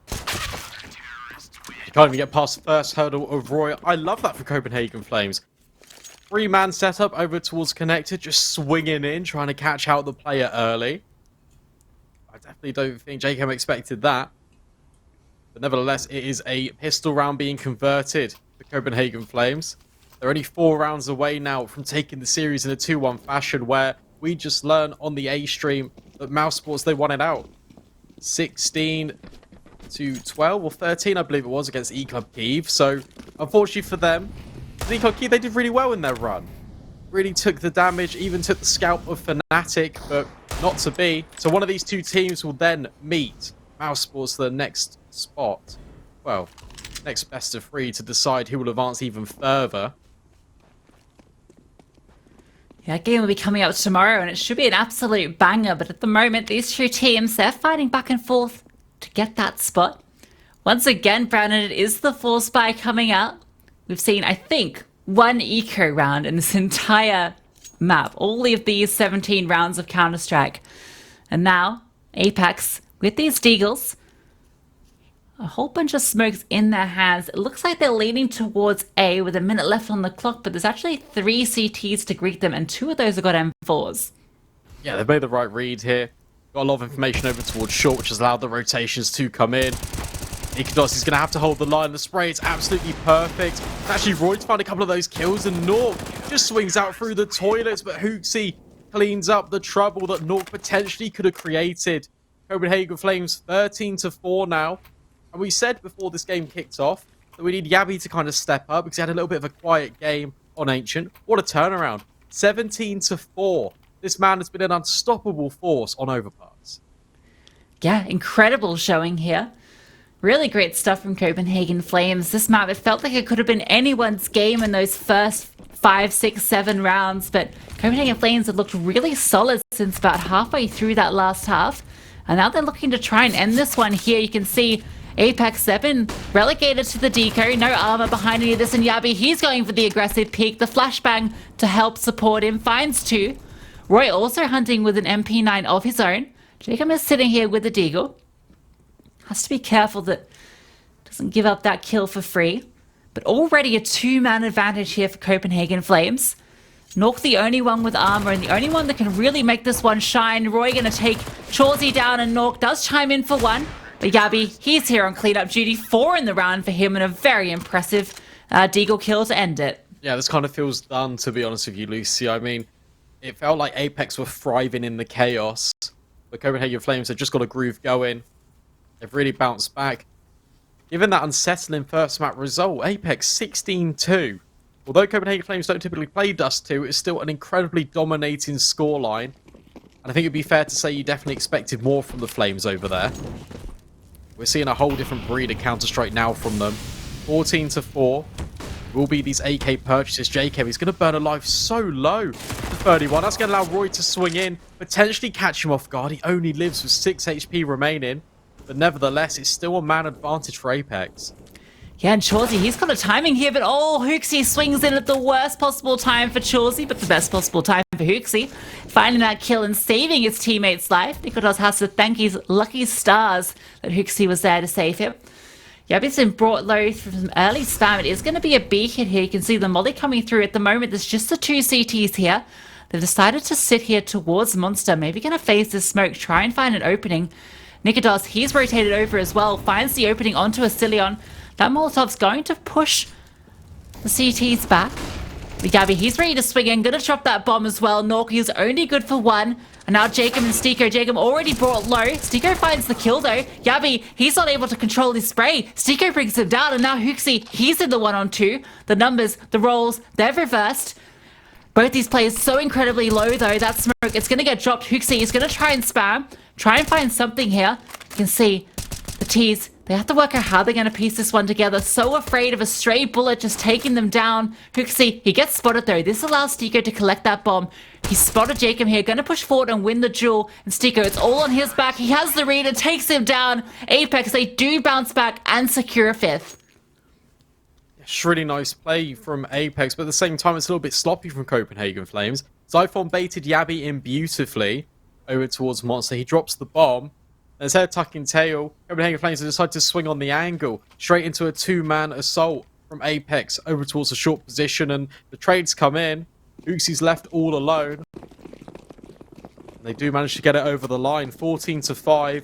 You can't even get past the first hurdle of roy. I love that for Copenhagen Flames. 3-man setup over towards Connector, just swinging in, trying to catch out the player early. I definitely don't think JChem expected that. But nevertheless, it is a pistol round being converted. The Copenhagen Flames. They're only 4 rounds away now from taking the series in a 2-1 fashion, where we just learned on the A stream that mousesports, they won it out. 16 to 12 or 13, I believe it was, against E-Club Kyiv. So, unfortunately for them, E-Club Kyiv, they did really well in their run. Really took the damage, even took the scalp of Fnatic, but not to be. So one of these 2 teams will then meet mousesports for the next spot. Well, next best of 3 to decide who will advance even further. Yeah, that game will be coming out tomorrow, and it should be an absolute banger. But at the moment, these 2 teams, they're fighting back and forth to get that spot. Once again, Brandon, it is the force buy coming out. We've seen, I think, 1 eco round in this entire map. All of these 17 rounds of Counter-Strike. And now, Apeks, with these Deagles, a whole bunch of smokes in their hands. It looks like they're leaning towards A with a minute left on the clock, but there's actually 3 CTs to greet them, and 2 of those have got M4s. Yeah, they've made the right read here. Got a lot of information over towards short, which has allowed the rotations to come in. nicoodoz is going to have to hold the line. The spray is absolutely perfect. Actually, roy's found a couple of those kills, and nawwk just swings out through the toilets, but hookzy cleans up the trouble that nawwk potentially could have created. Copenhagen Flames 13 to 4 now. And we said before this game kicked off that we need Yabi to kind of step up because he had a little bit of a quiet game on Ancient. What a turnaround. 17 to 4. This man has been an unstoppable force on Overpass. Yeah, incredible showing here. Really great stuff from Copenhagen Flames. This map, it felt like it could have been anyone's game in those first 5, 6, 7 rounds, but Copenhagen Flames have looked really solid since about halfway through that last half. And now they're looking to try and end this one here. You can see Apeks, they've been relegated to the deco. No armor behind any of this, and Yabi, he's going for the aggressive peek. The flashbang to help support him. Finds 2. roeJ also hunting with an MP9 of his own. Jacob is sitting here with the deagle. Has to be careful that doesn't give up that kill for free. But already a 2-man advantage here for Copenhagen Flames. nawwk the only one with armor and the only one that can really make this one shine. roeJ gonna take chawsy down, and nawwk does chime in for 1. But Yabi, he's here on cleanup duty. 4 in the round for him, and a very impressive deagle kill to end it. Yeah, this kind of feels done, to be honest with you, Lucy. I mean, it felt like Apeks were thriving in the chaos. The Copenhagen Flames have just got a groove going. They've really bounced back. Given that unsettling first map result, Apeks 16-2. Although Copenhagen Flames don't typically play Dust 2, it's still an incredibly dominating scoreline. And I think it'd be fair to say you definitely expected more from the Flames over there. We're seeing a whole different breed of Counter-Strike now from them. 14-4. Will be these AK purchases. JK, he's going to burn a life so low. The 31. That's going to allow roeJ to swing in. Potentially catch him off guard. He only lives with 6 HP remaining. But nevertheless, it's still a man advantage for Apeks. Yeah, and chawsy, he's got a timing here, but roeJ swings in at the worst possible time for chawsy, but the best possible time for roeJ. Finding that kill and saving his teammate's life. nicoodoz has to thank his lucky stars that roeJ was there to save him. Yeah, it's been brought low from some early spam. It is going to be a B hit here. You can see the molly coming through at the moment. There's just the 2 CTs here. They've decided to sit here towards Monster. Maybe going to phase this smoke, try and find an opening. nicoodoz, he's rotated over as well. Finds the opening onto a Cillion. That Molotov's going to push the CTs back. But Yabi, he's ready to swing in. Gonna drop that bomb as well. nawwk, he's only good for 1. And now Jacob and STYKO. Jacob already brought low. STYKO finds the kill though. Yabi, he's not able to control his spray. STYKO brings him down, and now roeJ, he's in the 1-on-2. The numbers, the rolls, they've reversed. Both these players so incredibly low though. That smoke, it's gonna get dropped. roeJ is gonna try and spam. Try and find something here. You can see the T's. They have to work out how they're going to piece this one together. So afraid of a stray bullet just taking them down. roeJ, he gets spotted though. This allows STYKO to collect that bomb. He spotted Jacob here. Going to push forward and win the duel. And STYKO, it's all on his back. He has the read and takes him down. Apeks, they do bounce back and secure a 5th. It's really nice play from Apeks, but at the same time, it's a little bit sloppy from Copenhagen Flames. Zyphon baited Yabi in beautifully over towards Monster. He drops the bomb. Instead of tucking tail, Copenhagen Flames decide to swing on the angle, straight into a 2-man assault from Apeks over towards a short position, and the trades come in. roeJ's left all alone. And they do manage to get it over the line, 14-5.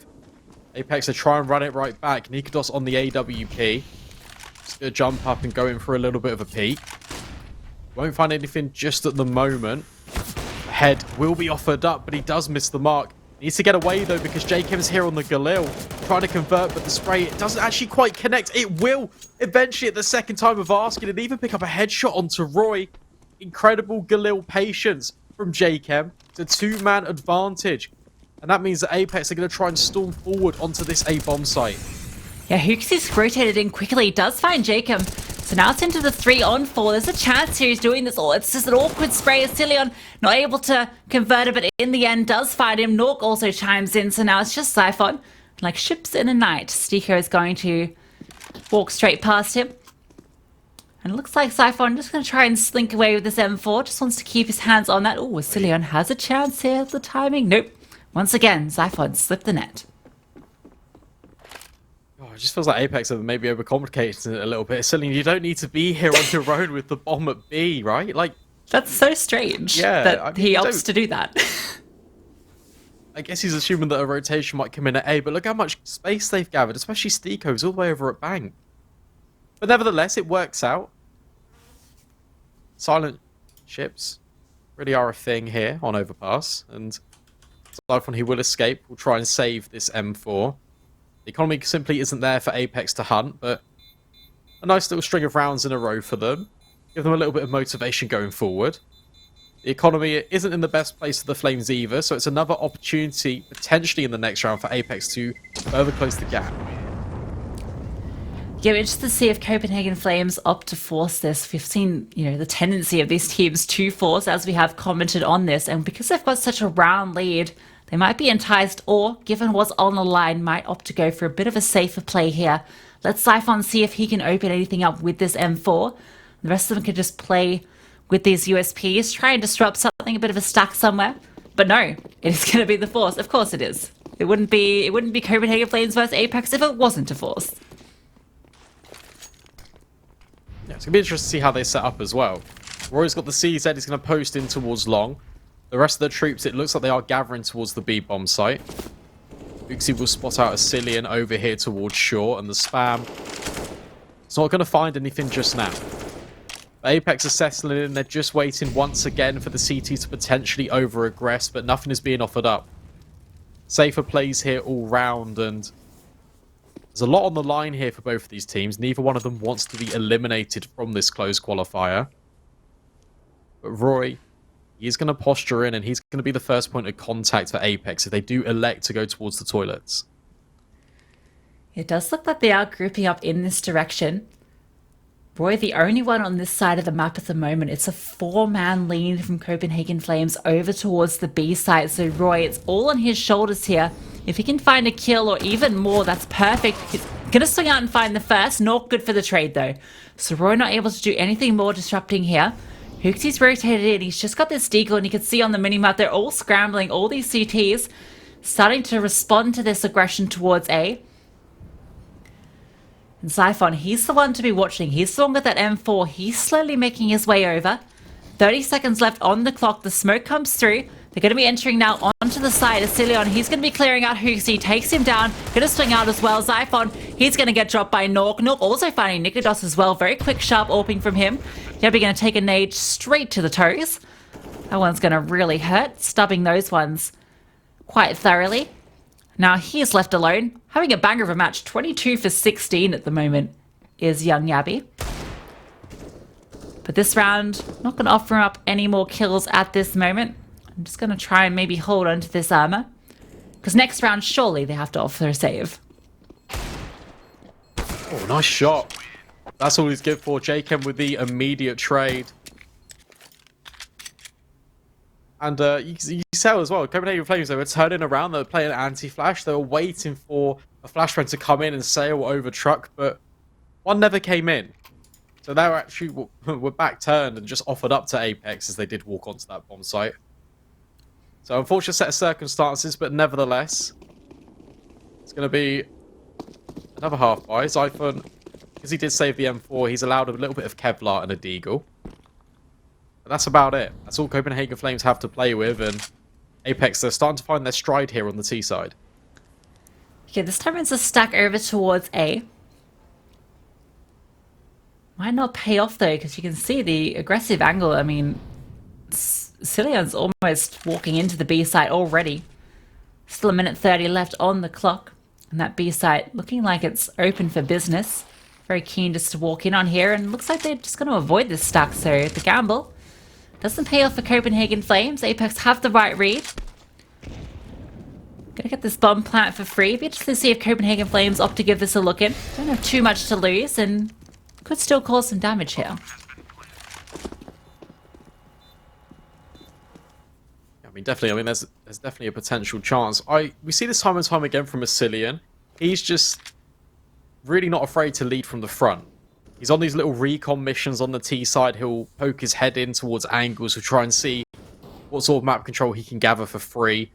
Apeks are trying to run it right back. nicoodoz on the AWP. Just gonna jump up and go in for a little bit of a peek. Won't find anything just at the moment. Head will be offered up, but he does miss the mark. Needs to get away though, because Jacob's here on the Galil, trying to convert, but the spray, it doesn't actually quite connect. It will eventually at the second time of asking, and even pick up a headshot onto roeJ. Incredible Galil patience from Jacob. It's a 2-man advantage, and that means that Apeks are going to try and storm forward onto this A bomb site. Yeah, roeJ's rotated in quickly. Does find Jacob. So now it's into the 3-on-4. There's a chance here he's doing this all. It's just an awkward spray. Cillion not able to convert it, but in the end does find him. nawwk also chimes in. So now it's just Zyphon. Like ships in a night. STYKO is going to walk straight past him. And it looks like Zyphon just going to try and slink away with this M4. Just wants to keep his hands on that. Oh, Cillion has a chance here. The timing. Nope. Once again, Zyphon slipped the net. It just feels like Apeks have maybe overcomplicated it a little bit. Cillion, you don't need to be here on your own with the bomb at B, right? Like, that's so strange that he opts to do that. I guess he's assuming that a rotation might come in at A, but look how much space they've gathered, especially STYKO's all the way over at Bank. But nevertheless, it works out. Silent ships really are a thing here on Overpass, and Zyphon, he will escape. We'll try and save this M4. The economy simply isn't there for Apeks to hunt, but a nice little string of rounds in a row for them. Give them a little bit of motivation going forward. The economy isn't in the best place for the Flames either, so it's another opportunity potentially in the next round for Apeks to further close the gap. Yeah, we're interested to see if Copenhagen Flames opt to force this. We've seen, the tendency of these teams to force, as we have commented on this. And because they've got such a round lead, they might be enticed, or, given what's on the line, might opt to go for a bit of a safer play here. Let Zyphon see if he can open anything up with this M4. The rest of them can just play with these USPs, try and disrupt something, a bit of a stack somewhere. But no, it is going to be the force. Of course it is. It wouldn't be Copenhagen Flames versus Apeks if it wasn't a force. Yeah, it's going to be interesting to see how they set up as well. roy's got the CZ, he's going to post in towards long. The rest of the troops, it looks like they are gathering towards the B-bomb site. Uxie will spot out a Cillian over here towards shore, and the spam. It's not going to find anything just now. But Apeks are settling in, they're just waiting once again for the CT to potentially over-aggress, but nothing is being offered up. Safer plays here all round, and there's a lot on the line here for both of these teams. Neither one of them wants to be eliminated from this close qualifier. But royJ, he's going to posture in, and he's going to be the first point of contact for Apeks if they do elect to go towards the toilets. It does look like they are grouping up in this direction. royJ, the only one on this side of the map at the moment. It's a 4-man lead from Copenhagen Flames over towards the B side. So royJ, it's all on his shoulders here. If he can find a kill or even more, that's perfect. He's going to swing out and find the first. Not good for the trade, though. So royJ not able to do anything more disrupting here. Huxie's rotated in. He's just got this deagle, and you can see on the minimap they're all scrambling. All these CTs starting to respond to this aggression towards A. And Zyphon, he's the one to be watching. He's the one with that M4. He's slowly making his way over. 30 seconds left on the clock. The smoke comes through. They're going to be entering now onto the side of Cillian. He's going to be clearing out Huxie. Takes him down. Going to swing out as well. Zyphon, he's going to get dropped by nawwk. nawwk also finding nicoodoz as well. Very quick, sharp AWPing from him. Yabby going to take a nade straight to the toes. That one's going to really hurt. Stubbing those ones quite thoroughly. Now he's left alone. Having a banger of a match. 22 for 16 at the moment is young Yabby. But this round, not going to offer up any more kills at this moment. I'm just going to try and maybe hold on to this armor. Because next round, surely they have to offer a save. Oh, nice shot. That's all he's good for. JChem with the immediate trade. And you tell as well, Copenhagen Flames, they were turning around, they were playing anti-flash, they were waiting for a flashbang to come in and sail over truck, but one never came in. So they were actually were back turned and just offered up to Apeks as they did walk onto that bomb site. So unfortunate set of circumstances, but nevertheless, it's going to be another half buy. Zyphon, because he did save the M4, he's allowed a little bit of Kevlar and a deagle. But that's about it. That's all Copenhagen Flames have to play with, and Apeks, they're starting to find their stride here on the T side. Okay, this time it's a stack over towards A. Might not pay off though, because you can see the aggressive angle. I mean, Cillian's almost walking into the B site already. Still a minute 30 left on the clock. And that B site looking like it's open for business. Very keen just to walk in on here, and looks like they're just going to avoid this stack. So the gamble doesn't pay off for Copenhagen Flames. Apeks have the right read. Gonna get this bomb plant for free. Be interested to see if Copenhagen Flames opt to give this a look in. Don't have too much to lose, and could still cause some damage here. I mean, definitely. I mean, there's definitely a potential chance. We see this time and time again from a Cillian. He's just really not afraid to lead from the front. He's on these little recon missions on the T side. He'll poke his head in towards angles to try and see what sort of map control he can gather for free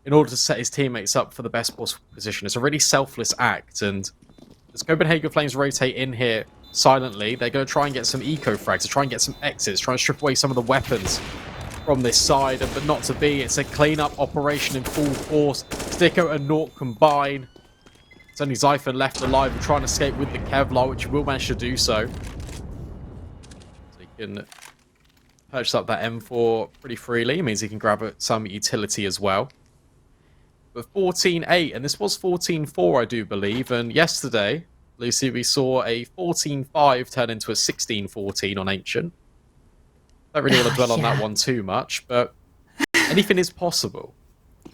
in order to set his teammates up for the best possible position. It's a really selfless act, and as Copenhagen Flames rotate in here silently, they're going to try and get some eco frags, to try and get some exits, try and strip away some of the weapons from this side, but not to be. It's a clean-up operation in full force. STYKO and nawwk combine. It's only Zyphon left alive and trying to escape with the Kevlar, which he will manage to do so. So he can purchase up that M4 pretty freely. It means he can grab some utility as well. But 14-8, and this was 14-4, I do believe. And yesterday, Lucy, we saw a 14-5 turn into a 16-14 on Ancient. Don't really want to dwell on that one too much, but anything is possible.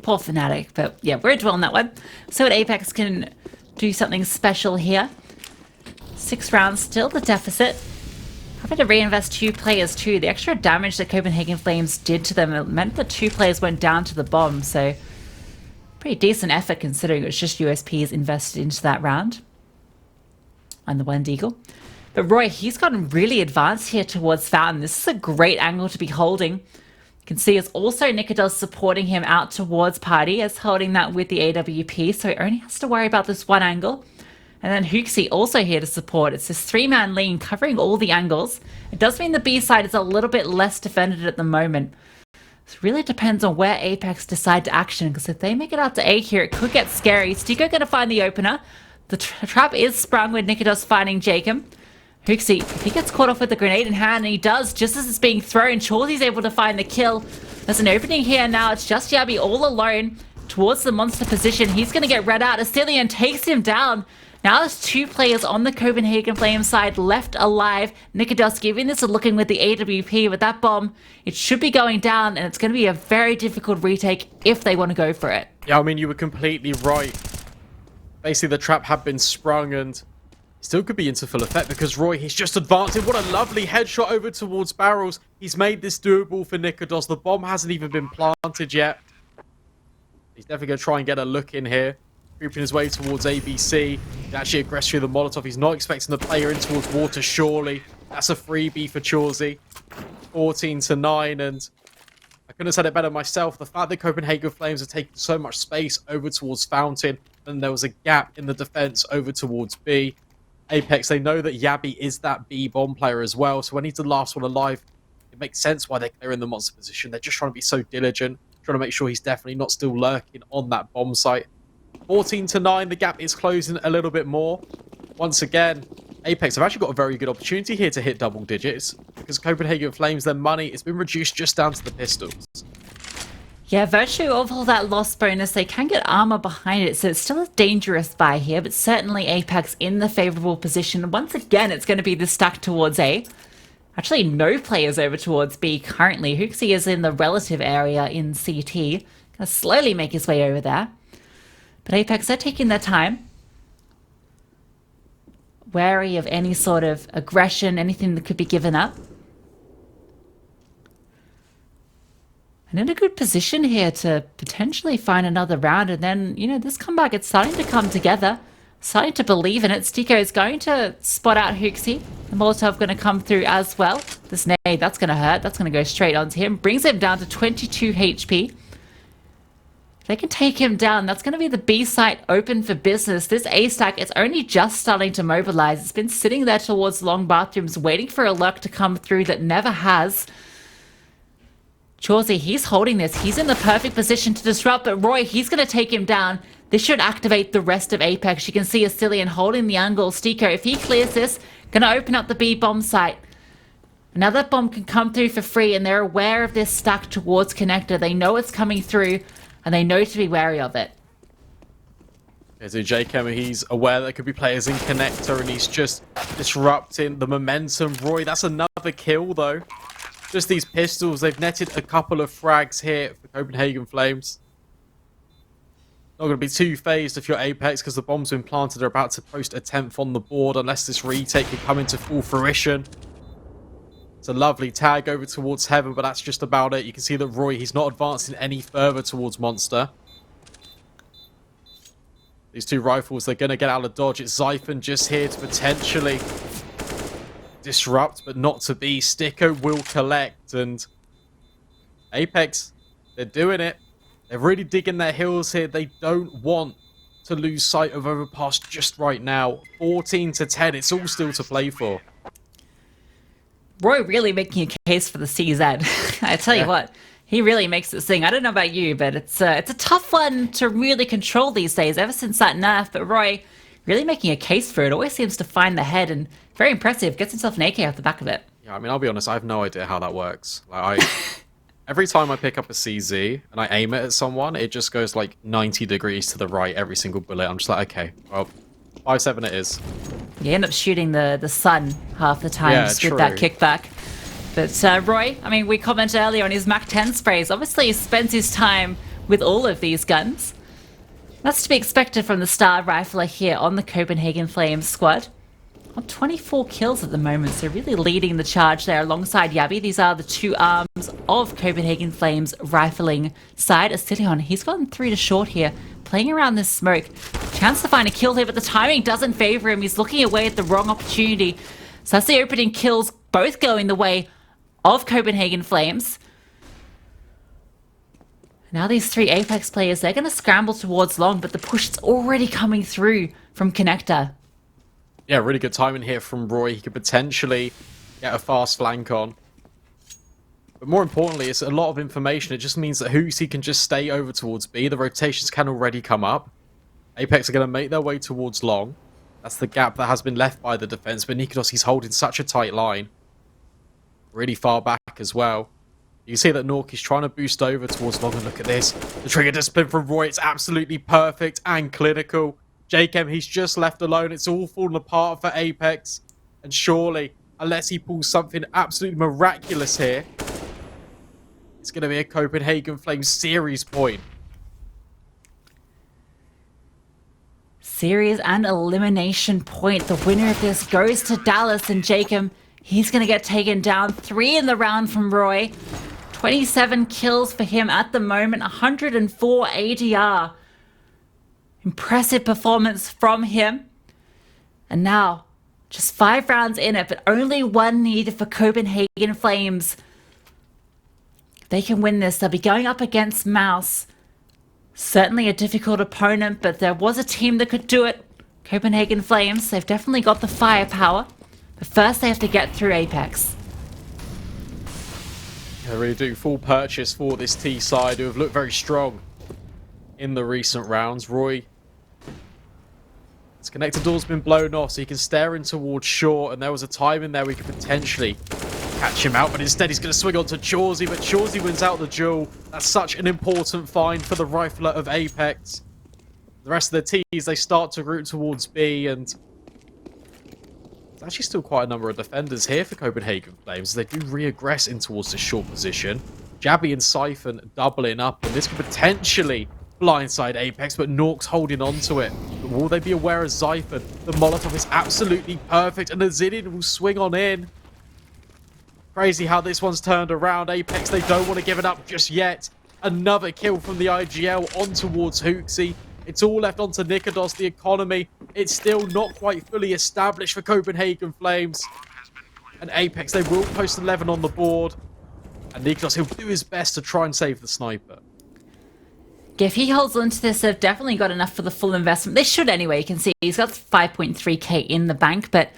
Poor Fnatic, but yeah, we're dwelling on that one. So Apeks can do something special here. 6 rounds, still the deficit. Having to reinvest 2 players too. The extra damage that Copenhagen Flames did to them, it meant that 2 players went down to the bomb, so pretty decent effort considering it was just USPs invested into that round. And the one Deagle. But roeJ, he's gotten really advanced here towards Fountain. This is a great angle to be holding. You can see it's also nicoodoz supporting him out towards Party as holding that with the AWP, so he only has to worry about this one angle. And then hookzy also here to support. It's this 3-man lean covering all the angles. It does mean the B side is a little bit less defended at the moment. It really depends on where Apeks decide to action, because if they make it out to A here, it could get scary. STYKO going to find the opener. The trap is sprung with nicoodoz finding Jacob. hookzy, if he gets caught off with the grenade in hand, and he does, just as it's being thrown, chawsy's able to find the kill. There's an opening here now. It's just Yabby all alone towards the monster position. He's going to get read out. Astillion takes him down. Now there's 2 players on the Copenhagen Flame side left alive. nicoodoz giving this a look in with the AWP, with that bomb, it should be going down, and it's going to be a very difficult retake if they want to go for it. Yeah, I mean, you were completely right. Basically, the trap had been sprung, and still could be into full effect because roeJ, he's just advancing. What a lovely headshot over towards barrels. He's made this doable for nicoodoz. The bomb hasn't even been planted yet. He's definitely going to try and get a look in here. Creeping his way towards ABC. He can actually aggress through the Molotov. He's not expecting the player in towards water, surely. That's a freebie for chawsy. 14-9, and I couldn't have said it better myself. The fact that Copenhagen Flames are taking so much space over towards Fountain, and there was a gap in the defense over towards B. Apeks, they know that Yabby is that B bomb player as well, so when he's the last one alive, it makes sense why they're clearing the monster position. They're just trying to be so diligent, trying to make sure he's definitely not still lurking on that bomb site. 14-9, the gap is closing a little bit more. Once again, Apeks have actually got a very good opportunity here to hit double digits, because Copenhagen Flames, their money, it's been reduced just down to the pistols. Yeah, virtue of all that loss bonus, they can get armor behind it, so it's still a dangerous buy here, but certainly Apeks in the favorable position. Once again, it's going to be the stack towards A. Actually, no players over towards B currently. hookzy is in the relative area in CT. Going to slowly make his way over there. But Apeks are taking their time. Wary of any sort of aggression, anything that could be given up. And in a good position here to potentially find another round. And then, you know, this comeback, it's starting to come together. Starting to believe in it. STYKO is going to spot out hookzy. The Molotov going to come through as well. This nade, that's going to hurt. That's going to go straight onto him. Brings him down to 22 HP. If they can take him down, that's going to be the B site open for business. This A stack, it's only just starting to mobilize. It's been sitting there towards long bathrooms, waiting for a lurk to come through that never has. chawsy, he's holding this. He's in the perfect position to disrupt, but roeJ, he's going to take him down. This should activate the rest of Apeks. You can see Astillion holding the angle. STYKO, if he clears this, going to open up the B bomb site. Another bomb can come through for free, and they're aware of this stack towards connector. They know it's coming through, and they know to be wary of it. There's a Jacob, he's aware there could be players in connector, and he's just disrupting the momentum. roeJ, that's another kill, though. Just these pistols, they've netted a couple of frags here for Copenhagen Flames. Not going to be too phased if you're Apeks, because the bomb's been planted. They're about to post a 10th on the board, unless this retake can come into full fruition. It's a lovely tag over towards Heaven, but that's just about it. You can see that roeJ, he's not advancing any further towards Monster. These 2 rifles, they're going to get out of dodge. It's Zyphon just here to potentially disrupt, but not to be. STYKO will collect, and Apeks, they're doing it. They're really digging their heels here. They don't want to lose sight of Overpass just right now. 14-10, it's all still to play for. roeJ really making a case for the CZ. I tell you what, he really makes it sing. I don't know about you, but it's a tough one to really control these days, ever since that nerf. But roeJ really making a case for it. Always seems to find the head, and very impressive. Gets himself an AK off the back of it. Yeah, I mean, I'll be honest, I have no idea how that works. Like, every time I pick up a CZ and I aim it at someone, it just goes like 90 degrees to the right every single bullet. I'm just like, okay, well, 5-7 it is. You end up shooting the sun half the time, just with that kickback. But roeJ, I mean, we commented earlier on his Mach 10 sprays. Obviously, he spends his time with all of these guns. That's to be expected from the star rifler here on the Copenhagen Flames squad. On 24 kills at the moment, so really leading the charge there alongside Yabby. These are the two arms of Copenhagen Flames rifling side. Zyphon, he's gotten 3 to short here, playing around this smoke. Chance to find a kill here, but the timing doesn't favor him. He's looking away at the wrong opportunity. So that's the opening kills, both going the way of Copenhagen Flames. Now these 3 Apeks players, they're going to scramble towards long, but the push is already coming through from Connector. Yeah, really good timing here from roeJ. He could potentially get a fast flank on. But more importantly, it's a lot of information. It just means that hoojj can just stay over towards B. The rotations can already come up. Apeks are going to make their way towards long. That's the gap that has been left by the defense. But nicoodoz, he's holding such a tight line. Really far back as well. You can see that nawwk is trying to boost over towards long. And look at this. The trigger discipline from roeJ. It's absolutely perfect and clinical. JChem, he's just left alone. It's all fallen apart for Apeks. And surely, unless he pulls something absolutely miraculous here, it's going to be a Copenhagen Flames series point. Series and elimination point. The winner of this goes to Dallas, and JChem, he's going to get taken down. 3 in the round from roeJ. 27 kills for him at the moment. 104 ADR. Impressive performance from him. And now, just 5 rounds in it, but only 1 needed for Copenhagen Flames. If they can win this, they'll be going up against Mouse. Certainly a difficult opponent, but there was a team that could do it. Copenhagen Flames, they've definitely got the firepower. But first they have to get through Apeks. They really do. Full purchase for this T side, who have looked very strong in the recent rounds. roeJ, his connector door's been blown off, so he can stare in towards short, and there was a time in there we could potentially catch him out, but instead he's going to swing on to choreJ, but choreJ wins out the duel. That's such an important find for the rifler of Apeks. The rest of the Ts, they start to route towards B, and there's actually still quite a number of defenders here for Copenhagen Flames. They do re-aggress in towards the short position. Jabby and Zyphon doubling up, and this could potentially blindside Apeks, but nawwk's holding on to it. But will they be aware of Zyphon? The Molotov is absolutely perfect, and the Zillion will swing on in. Crazy how this one's turned around. Apeks, they don't want to give it up just yet. Another kill from the IGL on towards hoojj. It's all left onto nicoodoz. The economy, it's still not quite fully established for Copenhagen Flames. And Apeks, they will post 11 on the board. And nicoodoz, he'll do his best to try and save the sniper. If he holds on to this, they've definitely got enough for the full investment. They should anyway. You can see he's got 5.3k in the bank, but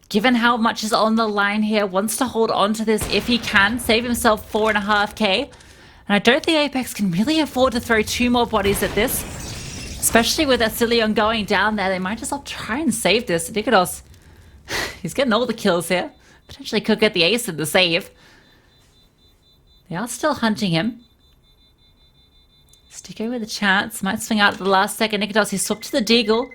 given how much is on the line here, wants to hold on to this if he can, save himself 4.5k. And I don't think Apeks can really afford to throw 2 more bodies at this, especially with Zyphon going down there. They might just all try and save this. nicoodoz, he's getting all the kills here. Potentially could get the ace in the save. They are still hunting him. STYKO with a chance. Might swing out at the last second. nicoodoz, he's swapped to the deagle.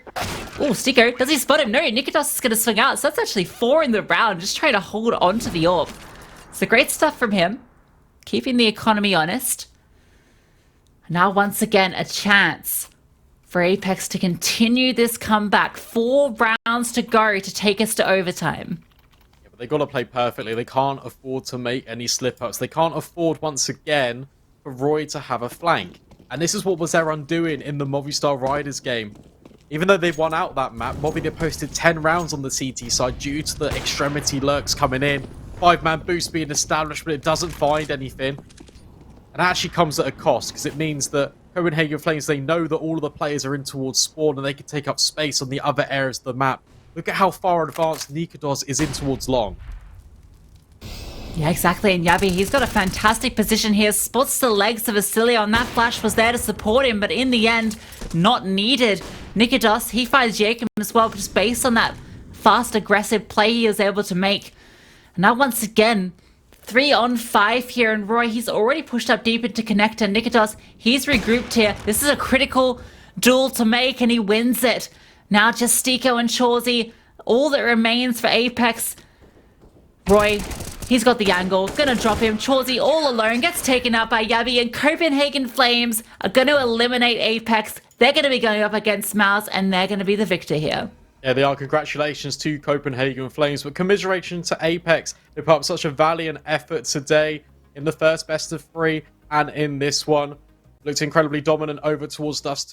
Oh, STYKO, does he spot him? No, nicoodoz is going to swing out. So that's actually 4 in the round. Just trying to hold on to the orb. So great stuff from him. Keeping the economy honest. Now once again, a chance for Apeks to continue this comeback. 4 rounds to go to take us to overtime. Yeah, but they've got to play perfectly. They can't afford to make any slip-ups. They can't afford, once again, for roeJ to have a flank. And this is what was their undoing in the Movistar Riders game. Even though they've won out that map, Moby, they posted 10 rounds on the CT side due to the extremity lurks coming in. 5-man boost being established, but it doesn't find anything. And that actually comes at a cost, because it means that Copenhagen Flames, they know that all of the players are in towards spawn, and they can take up space on the other areas of the map. Look at how far advanced nicoodoz is in towards long. Yeah, exactly. And Yabby, he's got a fantastic position here. Spots the legs of Zyphon. That flash was there to support him, but in the end, not needed. nicoodoz, he finds JChem as well, just based on that fast, aggressive play he was able to make. And now, once again, 3 on 5 here. And roeJ, he's already pushed up deep into connector. nicoodoz, he's regrouped here. This is a critical duel to make, and he wins it. Now just STYKO and choreJ. All that remains for Apeks. roeJ, he's got the angle, gonna drop him. choreJ all alone, gets taken out by Yabby, and Copenhagen Flames are gonna eliminate Apeks. They're gonna be going up against Mouse, and they're gonna be the victor here. Yeah, they are. Congratulations to Copenhagen Flames, but commiseration to Apeks. They put up such a valiant effort today in the first best of 3 and in this one. Looked incredibly dominant over towards Dust 2.